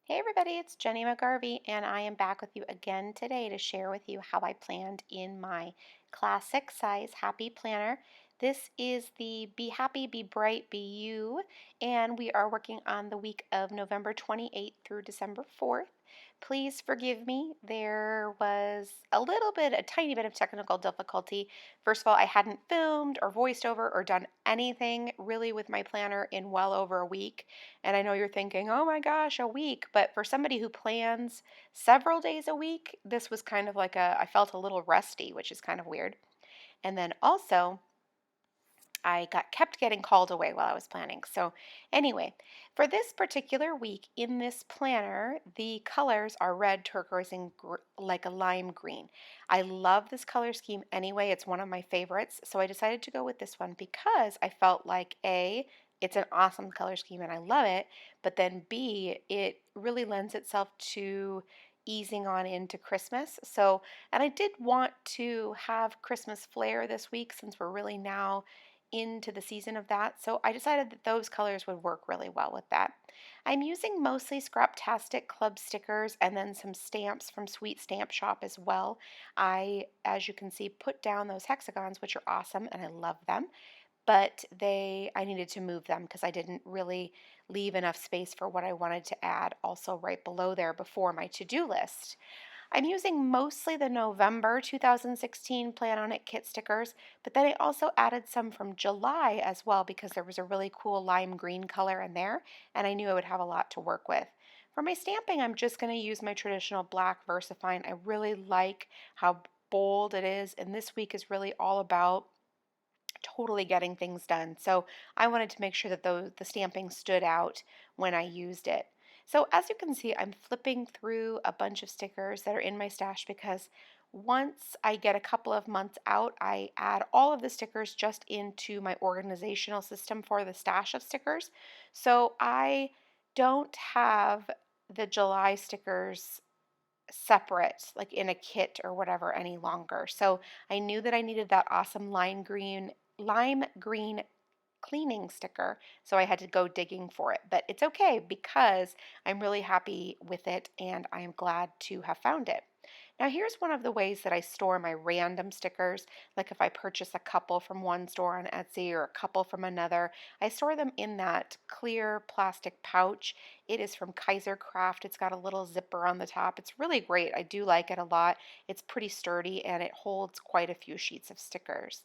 Hey everybody, it's Jenny McGarvey, and I am back with you again today to share with you how I planned in my classic size Happy Planner. This is the Be Happy, Be Bright, Be You, and we are working on the week of November 28th through December 4th. Please forgive me, there was a tiny bit of technical difficulty. First of all, I hadn't filmed or voiced over or done anything really with my planner in well over a week. And I know you're thinking, oh my gosh, a week. But for somebody who plans several days a week, this was kind of like I felt a little rusty, which is kind of weird. And then also, I kept getting called away while I was planning. So, anyway, for this particular week in this planner, the colors are red, turquoise, and like a lime green. I love this color scheme anyway. It's one of my favorites. So, I decided to go with this one because I felt like it's an awesome color scheme and I love it. But then B, it really lends itself to easing on into Christmas. So, and I did want to have Christmas flair this week since we're really now into the season of that, so I decided that those colors would work really well with that. I'm using mostly Scraptastic Club stickers and then some stamps from Sweet Stamp Shop as well. As you can see, put down those hexagons, which are awesome and I love them, but I needed to move them because I didn't really leave enough space for what I wanted to add also right below there before my to-do list. I'm using mostly the November 2016 Plan On It kit stickers, but then I also added some from July as well because there was a really cool lime green color in there, and I knew I would have a lot to work with. For my stamping, I'm just going to use my traditional black VersaFine. I really like how bold it is, and this week is really all about totally getting things done. So I wanted to make sure that the stamping stood out when I used it. So as you can see, I'm flipping through a bunch of stickers that are in my stash because once I get a couple of months out, I add all of the stickers just into my organizational system for the stash of stickers. So I don't have the July stickers separate, like in a kit or whatever, any longer. So I knew that I needed that awesome lime green cleaning sticker, so I had to go digging for it. But it's okay because I'm really happy with it and I'm glad to have found it. Now, here's one of the ways that I store my random stickers. Like if I purchase a couple from one store on Etsy or a couple from another, I store them in that clear plastic pouch. It is from Kaiser Craft. It's got a little zipper on the top. It's really great. I do like it a lot. It's pretty sturdy and it holds quite a few sheets of stickers.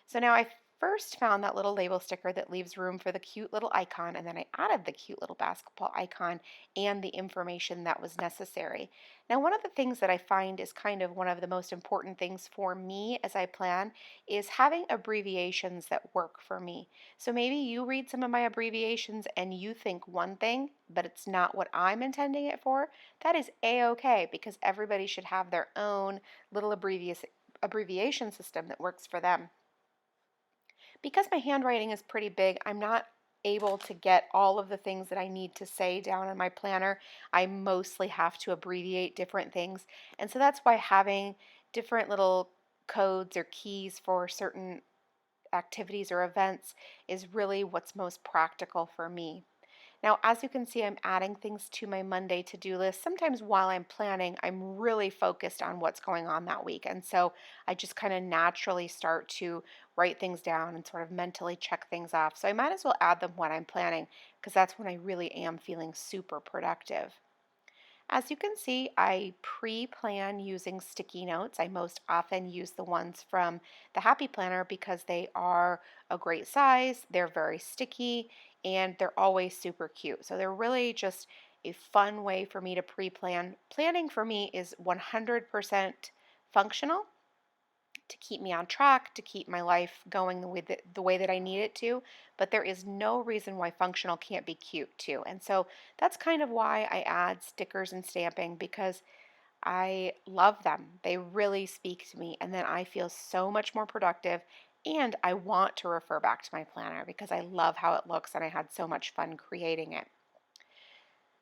So now I first found that little label sticker that leaves room for the cute little icon, and then I added the cute little basketball icon and the information that was necessary. Now, one of the things that I find is kind of one of the most important things for me as I plan is having abbreviations that work for me. So maybe you read some of my abbreviations and you think one thing, but it's not what I'm intending it for. That is a-okay because everybody should have their own little abbreviation system that works for them. Because my handwriting is pretty big, I'm not able to get all of the things that I need to say down in my planner. I mostly have to abbreviate different things. And so that's why having different little codes or keys for certain activities or events is really what's most practical for me. Now, as you can see, I'm adding things to my Monday to-do list. Sometimes while I'm planning, I'm really focused on what's going on that week. And so I just kind of naturally start to write things down and sort of mentally check things off. So I might as well add them when I'm planning because that's when I really am feeling super productive. As you can see, I pre-plan using sticky notes. I most often use the ones from the Happy Planner because they are a great size, they're very sticky, and they're always super cute. So they're really just a fun way for me to pre-plan. Planning for me is 100% functional to keep me on track, to keep my life going the way that I need it to, but there is no reason why functional can't be cute too. And so that's kind of why I add stickers and stamping because I love them. They really speak to me and then I feel so much more productive and I want to refer back to my planner because I love how it looks and I had so much fun creating it.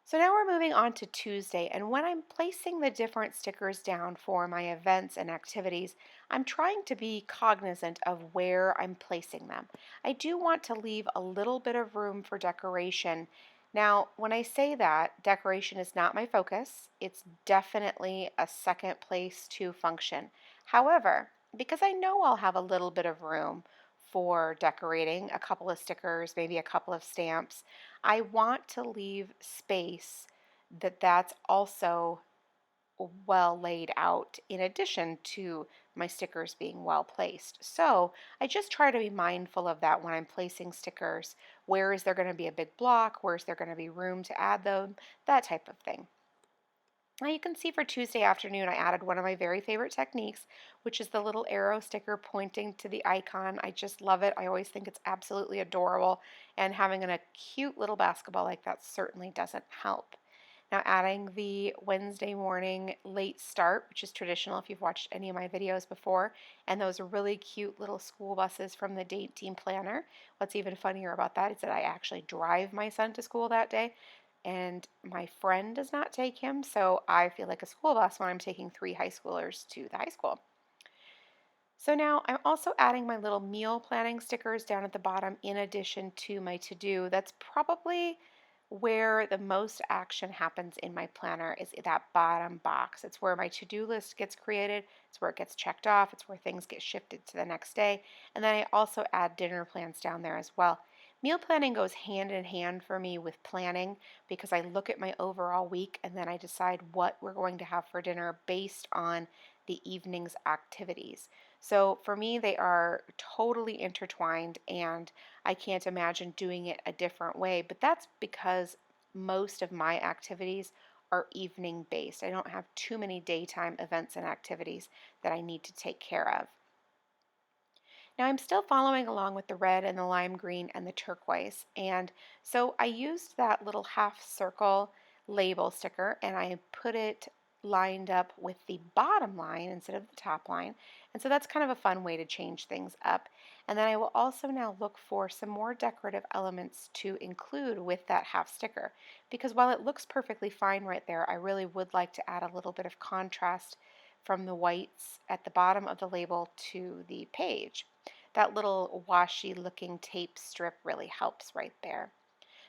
So now we're moving on to Tuesday, and when I'm placing the different stickers down for my events and activities, I'm trying to be cognizant of where I'm placing them. I do want to leave a little bit of room for decoration, Now, when I say that, decoration is not my focus. It's definitely a second place to function. However, because I know I'll have a little bit of room for decorating, a couple of stickers, maybe a couple of stamps, I want to leave space that's also well laid out in addition to my stickers being well placed. So I just try to be mindful of that when I'm placing stickers. Where is there going to be a big block? Where is there going to be room to add them? That type of thing. Now you can see for Tuesday afternoon, I added one of my very favorite techniques, which is the little arrow sticker pointing to the icon. I just love it. I always think it's absolutely adorable, and having a cute little basketball like that certainly doesn't help. Now adding the Wednesday morning late start, which is traditional if you've watched any of my videos before, and those really cute little school buses from the Date Team Planner. What's even funnier about that is that I actually drive my son to school that day, and my friend does not take him, so I feel like a school bus when I'm taking 3 high schoolers to the high school. So now I'm also adding my little meal planning stickers down at the bottom in addition to my to-do. That's probably where the most action happens in my planner, is that bottom box. It's where my to-do list gets created, it's where it gets checked off, it's where things get shifted to the next day, and then I also add dinner plans down there as well. Meal planning goes hand in hand for me with planning because I look at my overall week and then I decide what we're going to have for dinner based on the evening's activities. So for me, they are totally intertwined, and I can't imagine doing it a different way. But that's because most of my activities are evening based. I don't have too many daytime events and activities that I need to take care of. Now I'm still following along with the red and the lime green and the turquoise. And so I used that little half circle label sticker and I put it lined up with the bottom line instead of the top line. And so that's kind of a fun way to change things up. And then I will also now look for some more decorative elements to include with that half sticker. Because while it looks perfectly fine right there, I really would like to add a little bit of contrast from the whites at the bottom of the label to the page. That little washi looking tape strip really helps right there.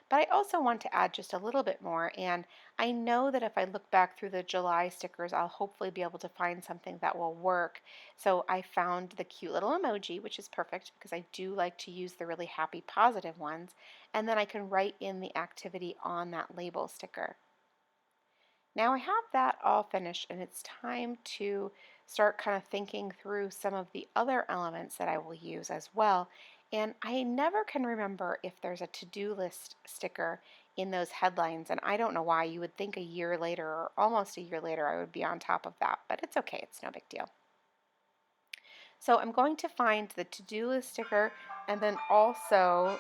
But I also want to add just a little bit more, and I know that if I look back through the July stickers, I'll hopefully be able to find something that will work. So I found the cute little emoji, which is perfect because I do like to use the really happy positive ones, and then I can write in the activity on that label sticker. Now I have that all finished and it's time to start kind of thinking through some of the other elements that I will use as well. And I never can remember if there's a to-do list sticker in those headlines, and I don't know why. You would think a year later or almost a year later I would be on top of that, but it's okay, it's no big deal. So I'm going to find the to-do list sticker and then also,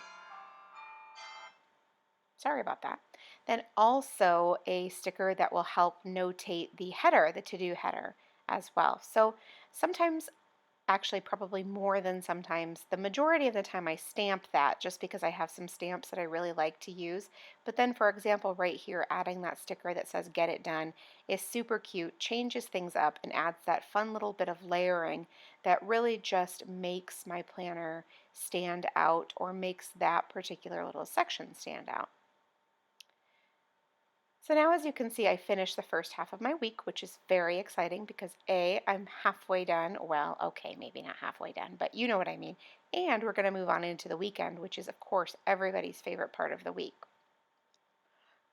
sorry about that. Then also a sticker that will help notate the header, the to-do header as well. So sometimes, actually probably more than sometimes, the majority of the time I stamp that just because I have some stamps that I really like to use. But then for example right here, adding that sticker that says get it done is super cute, changes things up and adds that fun little bit of layering that really just makes my planner stand out or makes that particular little section stand out. So now as you can see, I finished the first half of my week, which is very exciting because A, I'm halfway done. Well, okay, maybe not halfway done, but you know what I mean. And we're going to move on into the weekend, which is of course everybody's favorite part of the week.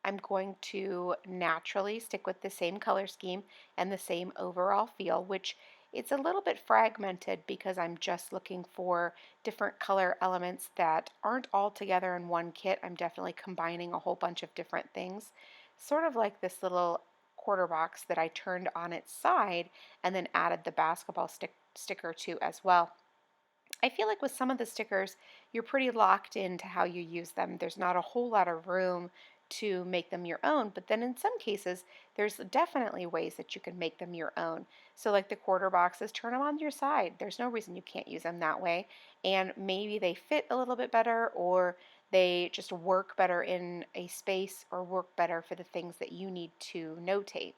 I'm going to naturally stick with the same color scheme and the same overall feel, which it's a little bit fragmented because I'm just looking for different color elements that aren't all together in one kit. I'm definitely combining a whole bunch of different things, sort of like this little quarter box that I turned on its side and then added the basketball sticker to as well. I feel like with some of the stickers, you're pretty locked into how you use them. There's not a whole lot of room to make them your own, but then in some cases, there's definitely ways that you can make them your own. So like the quarter boxes, turn them on your side. There's no reason you can't use them that way. And maybe they fit a little bit better or they just work better in a space or work better for the things that you need to notate.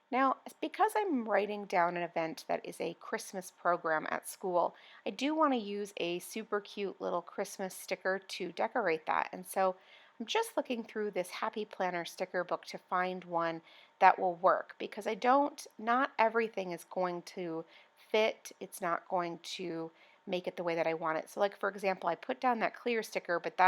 Now, because I'm writing down an event that is a Christmas program at school, I do want to use a super cute little Christmas sticker to decorate that. And so I'm just looking through this Happy Planner sticker book to find one that will work because not everything is going to fit. It's not going to make it the way that I want it. So like for example, I put down that clear sticker, but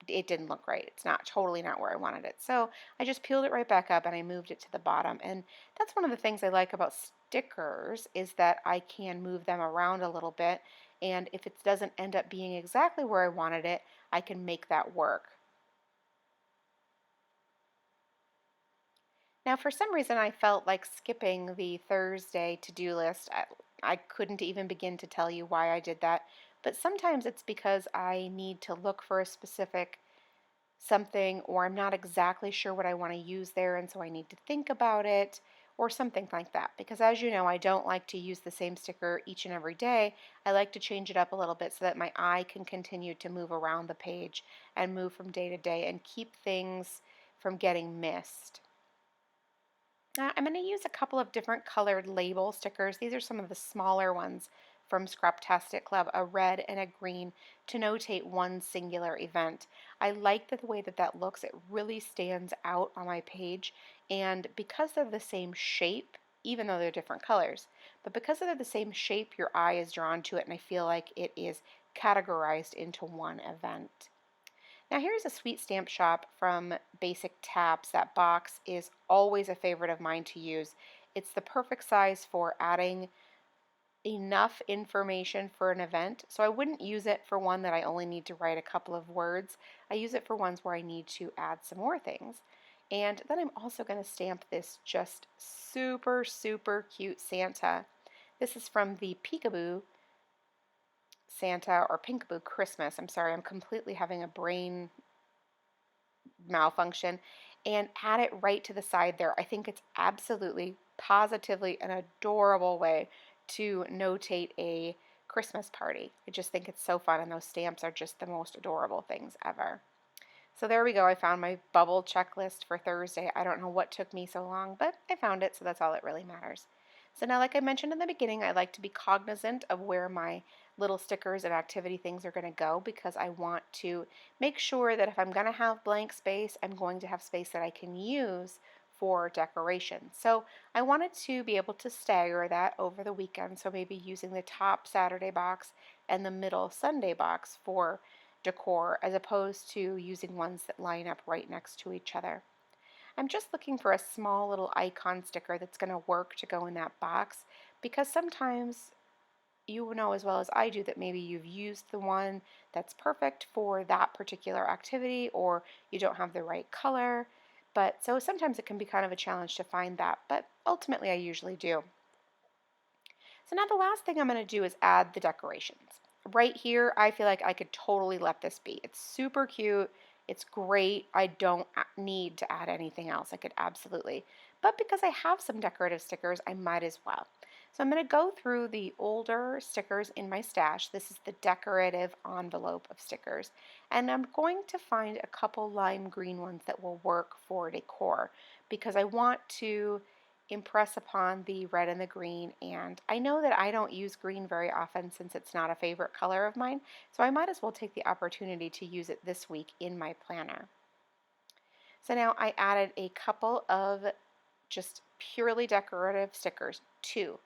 it didn't look right. It's totally not where I wanted it. So I just peeled it right back up and I moved it to the bottom. And that's one of the things I like about stickers is that I can move them around a little bit. And if it doesn't end up being exactly where I wanted it, I can make that work. Now, for some reason, I felt like skipping the Thursday to-do list. I couldn't even begin to tell you why I did that, but sometimes it's because I need to look for a specific something, or I'm not exactly sure what I want to use there, and so I need to think about it, or something like that. Because as you know, I don't like to use the same sticker each and every day. I like to change it up a little bit so that my eye can continue to move around the page and move from day to day and keep things from getting missed. I'm going to use a couple of different colored label stickers. These are some of the smaller ones from Scraptastic Club, a red and a green, to notate one singular event. I like the way that that looks. It really stands out on my page, and because they're the same shape, even though they're different colors, but because they're the same shape, your eye is drawn to it, and I feel like it is categorized into one event. Now here's a sweet stamp shop from Basic Tabs. That box is always a favorite of mine to use. It's the perfect size for adding enough information for an event. So I wouldn't use it for one that I only need to write a couple of words. I use it for ones where I need to add some more things. And then I'm also going to stamp this just super, super cute Santa. This is from the Peekaboo Santa or Pinkaboo Christmas. I'm sorry, I'm completely having a brain malfunction, and add it right to the side there. I think it's absolutely, positively an adorable way to notate a Christmas party. I just think it's so fun, and those stamps are just the most adorable things ever. So there we go. I found my bubble checklist for Thursday. I don't know what took me so long, but I found it, so that's all that really matters. So now, like I mentioned in the beginning, I like to be cognizant of where my little stickers and activity things are going to go because I want to make sure that if I'm going to have blank space, I'm going to have space that I can use for decoration. So I wanted to be able to stagger that over the weekend, so maybe using the top Saturday box and the middle Sunday box for decor as opposed to using ones that line up right next to each other. I'm just looking for a small little icon sticker that's going to work to go in that box because sometimes you know as well as I do that maybe you've used the one that's perfect for that particular activity or you don't have the right color. But so sometimes it can be kind of a challenge to find that, but ultimately I usually do. So now the last thing I'm going to do is add the decorations. Right here, I feel like I could totally let this be. It's super cute. It's great. I don't need to add anything else. I could absolutely. But because I have some decorative stickers, I might as well. So I'm going to go through the older stickers in my stash. This is the decorative envelope of stickers. And I'm going to find a couple lime green ones that will work for decor because I want to impress upon the red and the green, and I know that I don't use green very often since it's not a favorite color of mine, so I might as well take the opportunity to use it this week in my planner. So now I added a couple of just purely decorative stickers, two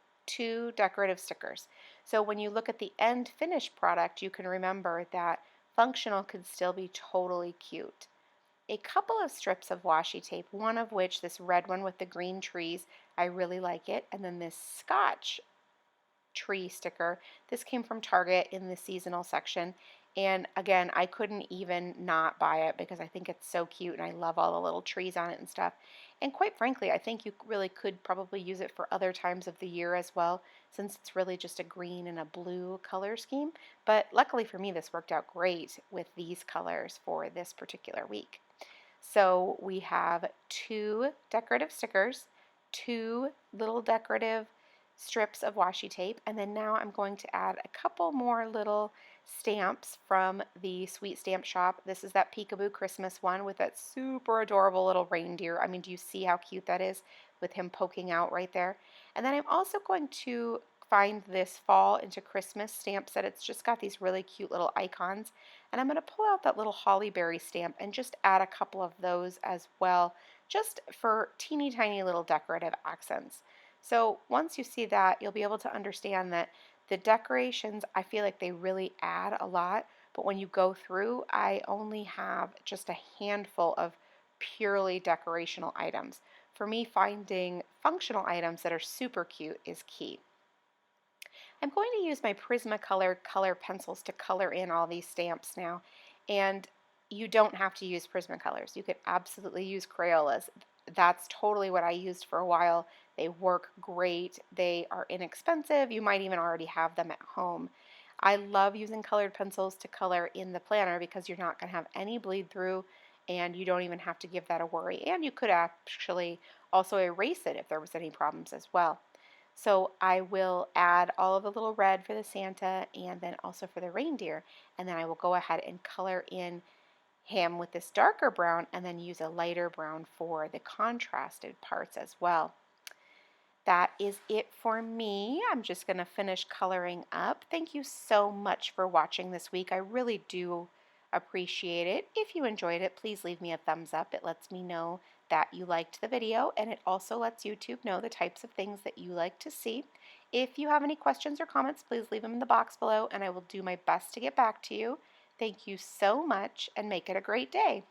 decorative stickers. So when you look at the end finished product, you can remember that functional can still be totally cute. A couple of strips of washi tape, one of which, this red one with the green trees, I really like it, and then this Scotch tree sticker. This came from Target in the seasonal section, and again, I couldn't even not buy it because I think it's so cute and I love all the little trees on it and stuff. And quite frankly, I think you really could probably use it for other times of the year as well, since it's really just a green and a blue color scheme. But luckily for me, this worked out great with these colors for this particular week. So we have two decorative stickers, two little decorative strips of washi tape, and then now I'm going to add a couple more little stamps from the Sweet Stamp Shop. This is that Peekaboo Christmas one with that super adorable little reindeer. I mean, do you see how cute that is with him poking out right there? And then I'm also going to find this fall into Christmas stamp set. It's just got these really cute little icons. And I'm going to pull out that little holly berry stamp and just add a couple of those as well, just for teeny tiny little decorative accents. So once you see that, you'll be able to understand that the decorations, I feel like they really add a lot, but when you go through, I only have just a handful of purely decorational items. For me, finding functional items that are super cute is key. I'm going to use my Prismacolor color pencils to color in all these stamps now. And you don't have to use Prismacolors. You could absolutely use Crayolas. That's totally what I used for a while. They work great. They are inexpensive. You might even already have them at home. I love using colored pencils to color in the planner because you're not going to have any bleed through and you don't even have to give that a worry. And you could actually also erase it if there was any problems as well. So I will add all of the little red for the Santa and then also for the reindeer. And then I will go ahead and color in him with this darker brown and then use a lighter brown for the contrasted parts as well. That is it for me. I'm just going to finish coloring up. Thank you so much for watching this week. I really do appreciate it. If you enjoyed it, please leave me a thumbs up. It lets me know that you liked the video, and it also lets YouTube know the types of things that you like to see. If you have any questions or comments, please leave them in the box below, and I will do my best to get back to you. Thank you so much, and make it a great day.